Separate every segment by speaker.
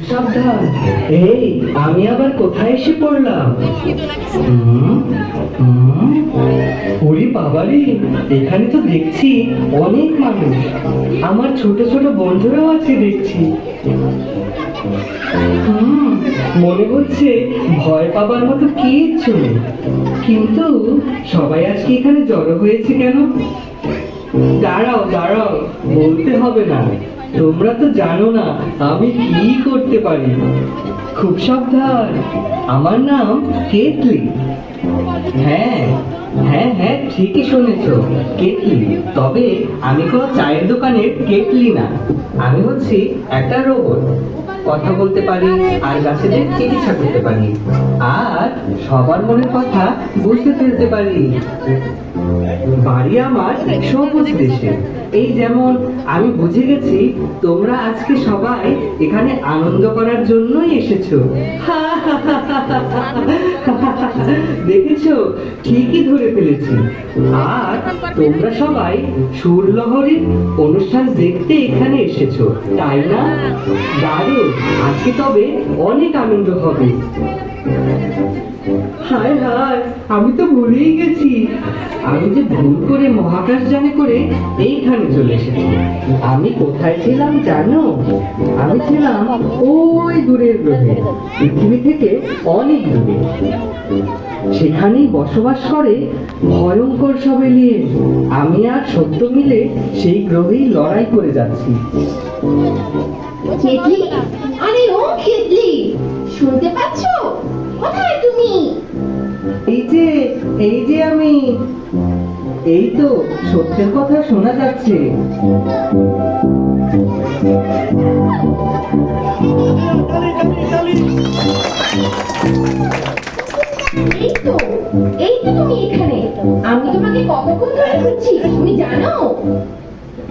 Speaker 1: সাবধান। এই আমি আবার কোথায় এসে পড়লাম? ওরে বাবারে, এখানে তো দেখছি অনেক মানুষ। আমার ছোট ছোট বন্ধুরাও আছে দেখছি। মনে হচ্ছে ভয় পাবার মতো কিচ্ছু নেই, কিন্তু সবাই আজকে এখানে জড়ো হয়েছে কেন? দাঁড়াও দাঁড়াও, বলতে হবে না। তোমরা তো জানো না আমি কি করতে পারি। খুব সাবধান, আমার নাম কেতলি। হ্যাঁ হ্যাঁ হ্যাঁ, ঠিকই শুনেছ, কেতলি। তবে আমি কোনো চায়ের দোকানের কেতলি না, আমি হচ্ছি একটা রোবট। কথা বলতে পারি আর গাছেদের চিকিৎসা করতে পারি, আর সবার মনের কথা বুঝতে ফেলতে পারি। বাড়ি আমার সবুজ দেশে। এই যেমন আমি বুঝে গেছি তোমরা আজকে সবাই এখানে আনন্দ করার জন্যই এসেছো। দেখেছো, ঠিকই ধরে ফেলেছি। আর তোমরা সবাই সুরলহরীর অনুষ্ঠান দেখতে এখানে এসেছো, তাই না? দারুণ, আজকে তবে অনেক আনন্দ হবে। হায় হায়, আমি তো ভুলেই গেছি। আমি যে ভুল করে মহাকাশযানে করে এইখানে চলে এসেছি। আমি কোথায় ছিলাম জানো? আমি ছিলাম ওই দূরের গ্রহে, পৃথিবী থেকে অনেক দূরে। সেখানেই বসবাস করে ভয়ঙ্কর সব এলিয়েন। আমি আর সত্য মিলে সেই গ্রহেই লড়াই করে যাচ্ছি।
Speaker 2: কেতলি, আরে ও কেতলি, শুনতে পাচ্ছ? কোথায় তুমি?
Speaker 1: এই যে আমি। এই তো সত্যের কথা শোনা যাচ্ছে।
Speaker 2: এই তো তুমি এখানে। আমি তোমাকে কতক্ষণ ধরে খুঁজছি তুমি জানো?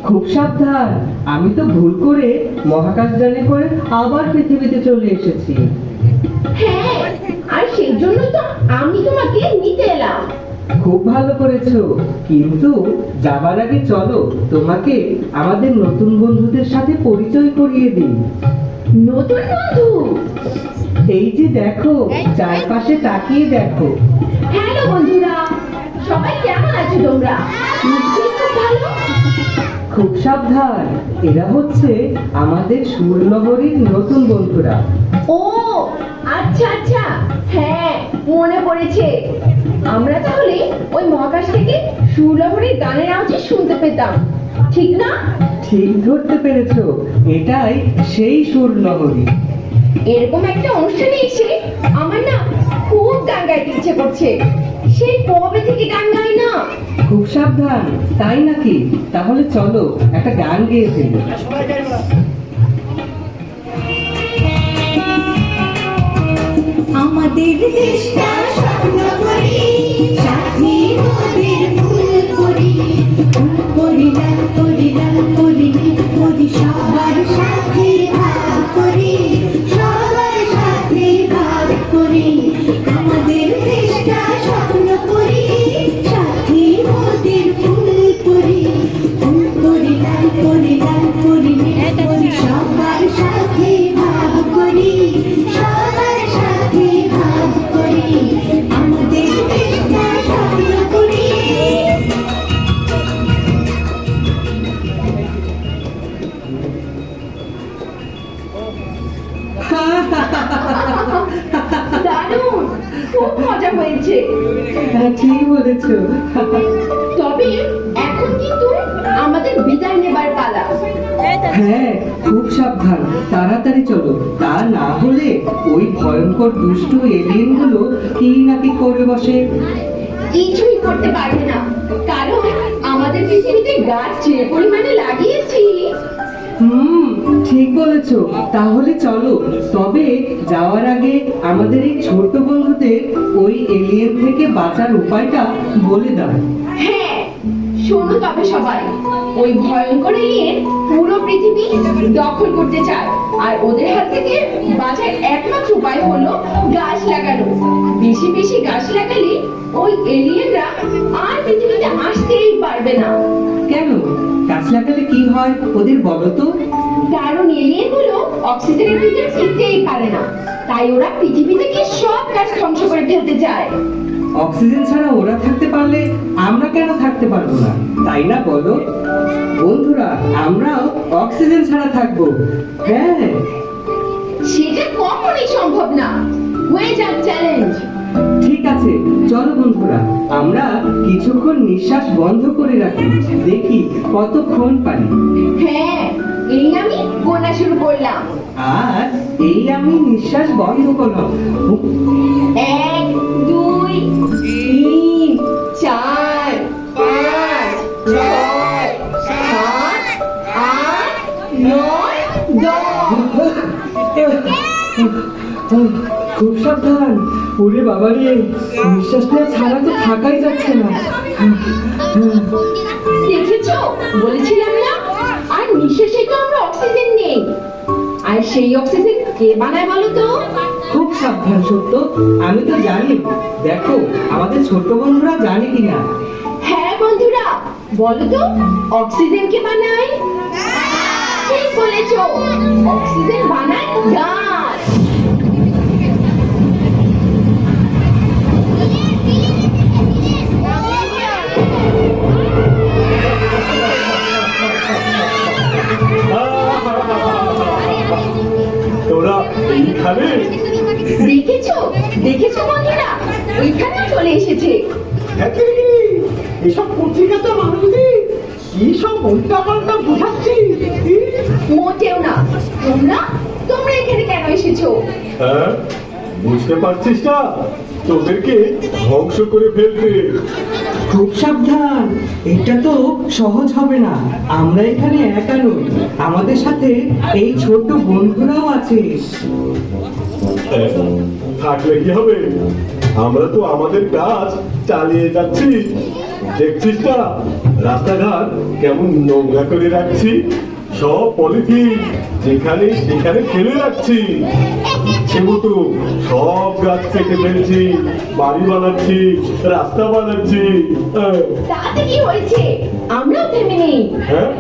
Speaker 1: খুব সাবধান, আমি তো ভুল করে মহাকাশযানে করে আবার পৃথিবীতে চলে এসেছি।
Speaker 2: হ্যাঁ, আর সেই জন্য তো আমি তোমাকে নিতে এলাম।
Speaker 1: খুব ভালো করেছো, কিন্তু যাবার আগে চলো তোমাকে আমাদের নতুন বন্ধুদের সাথে পরিচয় করিয়ে দিই।
Speaker 2: নতুন বন্ধু?
Speaker 1: এই যে দেখো, চারপাশে তাকিয়ে দেখো।
Speaker 2: হ্যালো বন্ধুরা, সবাই কেমন আছো তোমরা? নিশ্চয়ই খুব ভালো।
Speaker 1: খুব সাবধান, এরা হচ্ছে আমাদের সুরলহরীর নতুন বন্ধুরা।
Speaker 2: ও আচ্ছা আচ্ছা, হ্যাঁ মনে পড়েছে। আমরা তাহলে ওই মহাকাশ থেকে সুরলহরীর গানের আওয়াজ শুনতে পেতাম, ঠিক না?
Speaker 1: ঠিক ধরতে পেরেছো, এটাই সেই সুরলহরী।
Speaker 2: এরকম একটা অনুষ্ঠানে এসে আমার না খুব গান গাইতে ইচ্ছে করছে। সেই কবে থেকে গান গাই না।
Speaker 1: খুব সাবধান, তাই নাকি? তাহলে চলো একটা গান গেয়ে ফেলি।
Speaker 2: আমাদের দেশটা স্বপ্ন করি, সাথী নদীর ফুল করি, ফুল করি লাল করি লাল করি, করি সবার সাথে ভাগ করি, সবার সাথে ভাগ করি। আমাদের দেশটা স্বপ্ন করি, সাথী নদীর ফুল করি, ফুল করি লাল করি লাল করি, করি সবার সাথে ভাগ করি, সবার সাথে ভাগ করি। আমাদের দেশটা স্বপ্ন করি। দারুণ, খুব মজা হয়েছে।
Speaker 1: হ্যাঁ, ঠিক বলেছো।
Speaker 2: তবে এখন কিন্তু আমাদের বিদায় নেবার পালা।
Speaker 1: হ্যাঁ, খুব সাবধান, তাড়াতাড়ি চলো, তা না হলে ওই ভয়ঙ্কর দুষ্ট এলিয়েন গুলো কি নাকি করে বসে।
Speaker 2: কিছুই করতে পারবে না, কারণ আমাদের পৃথিবীতে গাছ যে পরিমাণে লাগিয়েছি।
Speaker 1: ঠিক বলেছো, তাহলে চলো। তবে যাওয়ার আগে আমাদের এই ছোট বন্ধুদের ওই এলিয়েন থেকে বাঁচার উপায়টা বলে দাও।
Speaker 2: হ্যাঁ, শোনো তবে সবাই, ওই ভয়ঙ্কর এলিয়েন পুরো পৃথিবী দখল করতে চায়, আর ওদের হাত থেকে বাঁচার একমাত্র উপায় হলো গাছ লাগানো। বেশি বেশি গাছ লাগালে ওই এলিয়েনরা আর পৃথিবীতে আসতেই পারবে না।
Speaker 1: কেন? গাছ লাগালে কি হয় ওদের বলো তো?
Speaker 2: কারণ এলিয়েন গুলো অক্সিজেনের ভিতরে টিকতেই পারে না, তাই ওরা পৃথিবী থেকে সব গাছ ধ্বংস করে ফেলতে চায়।
Speaker 1: অক্সিজেন ছাড়া ওরা থাকতে পারলে আমরা কেন থাকতে পারবো না, তাই না বলো? বন্ধুরা, আমরাও অক্সিজেন ছাড়া থাকবো। হ্যাঁ,
Speaker 2: সেটা কখনোই সম্ভব না। হয়ে যাক চ্যালেঞ্জ।
Speaker 1: ঠিক আছে, চলো বন্ধুরা, আমরা কিছুক্ষণ নিঃশ্বাস বন্ধ করে রাখি, দেখি কতক্ষণ পারি।
Speaker 2: হ্যাঁ, এই আমি গোনা শুরু করলাম।
Speaker 1: আর এই আমি নিঃশ্বাস বন্ধ করলাম।
Speaker 2: 1 2 3 4 5 6 7 8 9 10।
Speaker 1: খুব সাবধান। ওরে বাবা রে, নিঃশ্বাস নেওয়া ছাড়া তো থাকাই যাচ্ছে না।
Speaker 2: দেখেছো, বলেছিলাম না? আর নিঃশ্বাসে তো আমরা অক্সিজেন নেই। আর সেই অক্সিজেন কে বানায় বলো তো?
Speaker 1: খুব সাবধান সত্য, আমি তো জানি। দেখো আমাদের ছোট বন্ধুরা জানে কিনা।
Speaker 2: হ্যাঁ বন্ধুরা, বলো তো অক্সিজেন কে বানায়? ঠিক বলেছো, অক্সিজেন বানায় গাছ।
Speaker 3: তোরা এইখানে?
Speaker 2: দেখেছো দেখেছো বন্ধুরা, ওইখানে চলে এসেছে।
Speaker 3: এসব পত্রিকাতে মানুষদের কি সব উল্টা পাল্টা বোঝাচ্ছি।
Speaker 2: মোটেও না। তোমরা তোমরা এখানে কেন এসেছো?
Speaker 3: হ্যাঁ, বুঝতে পারছিস না? তোদেরকে ধ্বংস করে ফেলতে।
Speaker 1: খুব সাবধান, এটা তো সহজ হবে না। আমরা এখানে একা নই, আমাদের সাথে এই ছোট বন্ধুরাও আছে।
Speaker 3: হ্যাঁ, থাকলে কি হবে? আমরা তো আমাদের কাজ চালিয়ে যাচ্ছি। দেখছিস না রাস্তাঘাট কেমন নোংরা করে রাখছি? সব পলিথিন যেখানে সেখানে ফেলে রাখছি। ইচ্ছে মতো সব গাছ কেটে ফেলছি, বাড়ি বানাচ্ছি, রাস্তা বানাচ্ছি।
Speaker 2: তাতে কি হয়েছে? আমরাও থেমে নেই।
Speaker 3: হ্যাঁ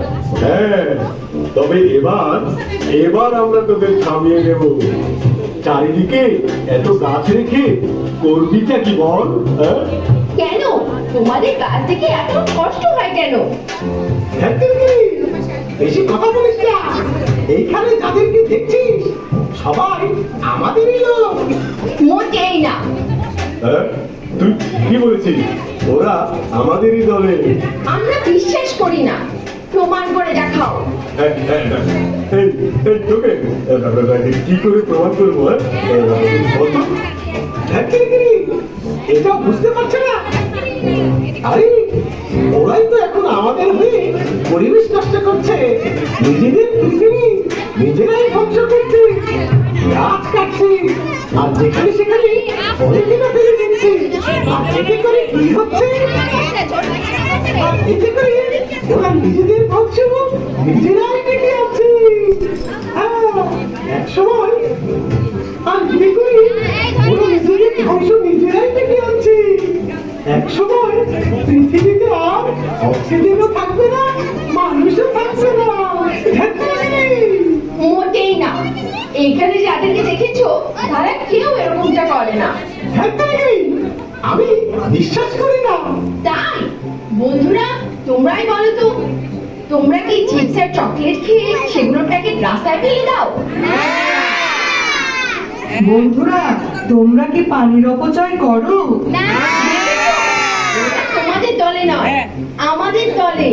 Speaker 3: হ্যাঁ, তবে এবার আমরা তোদের থামিয়ে দেব। চারিদিকে এত গাছ রেখে করবিটা কি বল? হ্যাঁ,
Speaker 2: কেন তোমাদের গাছ দেখে এত কষ্ট হয় কেন?
Speaker 3: বেশি কথা বলিস না। এইখানে যাদেরকে দেখছিস সবাই আমাদেরই লোক।
Speaker 2: মোটেই না।
Speaker 3: হ্যাঁ, তুই কি বলেছিস? ওরা আমাদেরই দলে।
Speaker 2: আমরা বিশ্বাস করি না, প্রমাণ করে দেখাও।
Speaker 3: হ্যাঁ, হ্যাঁ, হ্যাঁ। এই তোকে কি করে প্রমাণ করবো? এটা বুঝতে পারছে না? আরে ওরাই তো এখন আমাদের হয়ে পরিবেশ নষ্ট করছে, নিজেদের পৃথিবী নিজেরাই ধ্বংস করছে, গাছ কাটছে, আর যেখানে সেখানে পলিথিন ফেলে দিচ্ছে। আর এতে করে কি হচ্ছে? আর এতে করে ওরা নিজেদের ধ্বংস নিজেরাই ডেকে আছে। এক সময় আর এতে করে ওরা নিজেদের ধ্বংস নিজেরাই ডেকে আছে। এক সময় পৃথিবীতে আর অক্সিজেনও থাকবে না, মানুষও থাকবে না।
Speaker 2: মোটেই না। এখানে যাদেরকে দেখেছো তারা কেউ এরকমটা করে না।
Speaker 3: আমি বিশ্বাস করি না।
Speaker 2: তাই বন্ধুরা, তোমরাই বলো তো, তোমরা কি চিপস আর চকলেট খেয়ে সেগুলোর প্যাকেট রাস্তায় ফেলে দাও?
Speaker 1: বন্ধুরা, তোমরা কি পানির অপচয় করো?
Speaker 2: ওটা তোমাদের দলে নয়, আমাদের দলে।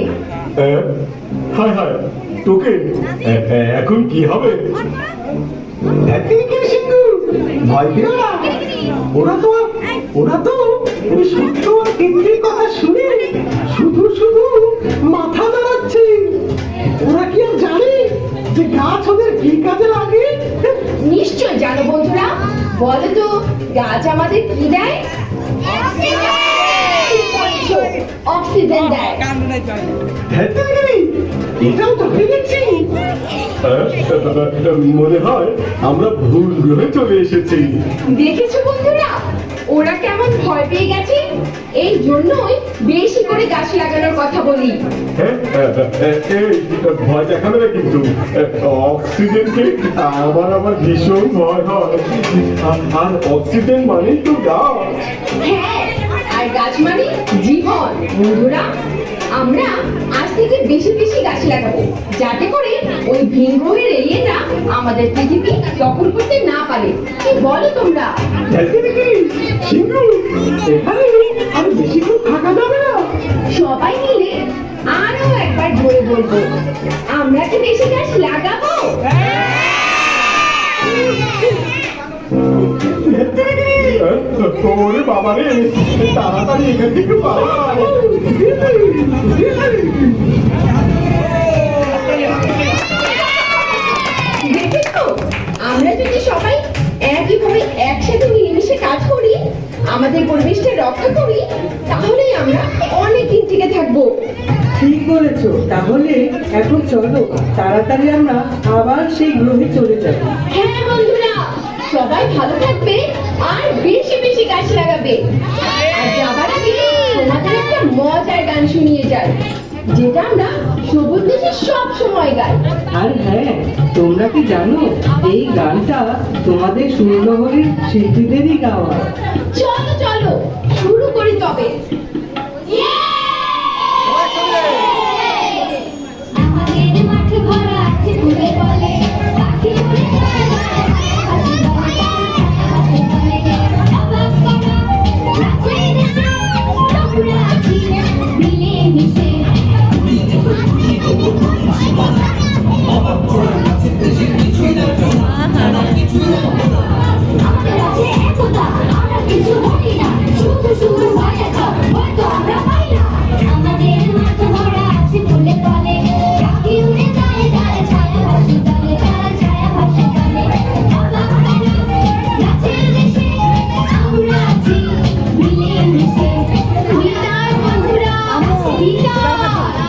Speaker 3: হায় হায়, তোকে এখন কি হবে? ভয় পেও না। ওরা তো ওই সত্য আর কেন্দ্রের কথা শুনে শুধু শুধু মাথা দাঁড়াচ্ছে। ওরা কি আর জানে যে গাছ ওদের কি কাজে লাগে?
Speaker 2: নিশ্চয় জানো বন্ধুরা, বলো তো গাছ আমাদের কি দেয়? অক্সিজেন দেয়।
Speaker 3: এটাও তো হয়ে গেছি। মনে হয় আমরা ভুল গ্রহে চলে এসেছি।
Speaker 2: দেখেছো বন্ধুরা, ওরা কেমন ভয় পেয়ে গেছে, এই জন্যই বেশি করে গাছ লাগানোর কথা বলি।
Speaker 4: এই ভয় দেখাবে না কিন্তু, অক্সিজেনকে আমার ভীষণ ভয় হয়, আর অক্সিজেন মানেই তো গাছ।
Speaker 2: হ্যাঁ, আর গাছ মানে জীবন। বন্ধুরা, আমরা আজ থেকে বেশি বেশি গাছ লাগাবো, যাতে করে ওই ভিন গ্রহের এলিয়েনরা আমাদের পৃথিবী দখল করতে না পারে। কি বলো তোমরা?
Speaker 3: সিংহু, এখানে আর বেশিক্ষণ থাকা যাবে না।
Speaker 2: সবাই মিলে আরো একবার জোরে বলবো, আমরা কি বেশি গাছ লাগাবো?
Speaker 4: ওরে বাবারে, তাড়াতাড়ি এখান থেকে পালা।
Speaker 2: দেখেছো, আমরা যদি সবাই একইভাবে একসাথে মিলেমিশে কাজ করি, আমাদের পরিবেশটা রক্ষা করি, তাহলেই আমরা অনেক দিন টিকে থাকবো।
Speaker 1: ঠিক বলেছো। তাহলে এখন চলো তাড়াতাড়ি আমরা আবার সেই গ্রহে চলে যাবো।
Speaker 2: হ্যাঁ বন্ধুরা, সবাই ভালো থাকবে আর বেশি বেশি গাছ লাগাবে। আর যাবার আগে তোমাদের একটা মজার গান শুনিয়ে যাই, যেটা আমরা সবুজ দেশে সব সময় গাই।
Speaker 1: আর হ্যাঁ, তোমরা কি জানো এই গানটা তোমাদের সুরনগরের শিল্পীদেরই গাওয়া।
Speaker 2: চলো চলো শুরু করি তবে।
Speaker 5: আমাদের মাঠ ভরা আছে ফুলে ফলে, পাখি উড়ে যায় হাসি বলে হাসি বলে, অবাক করা নাচে নেচে আমরা আছি মিলে মিশে। আমাদের আছে একতা, আমরা কিছু বলি না, শুধু শুধু মায়াটা হয়তো আমরা পাই না। আমাদের মাঠ ভরা আছে ফুলে ফলে, পাখি উড়ে যায় তারা ছায়া ভাসি তলে, তারা ছায়া ভাসি তলে, অবাক করা নাচে নেচে আমরা আছি মিলে মিশে। বিদায় বন্ধুরা, বিদায়।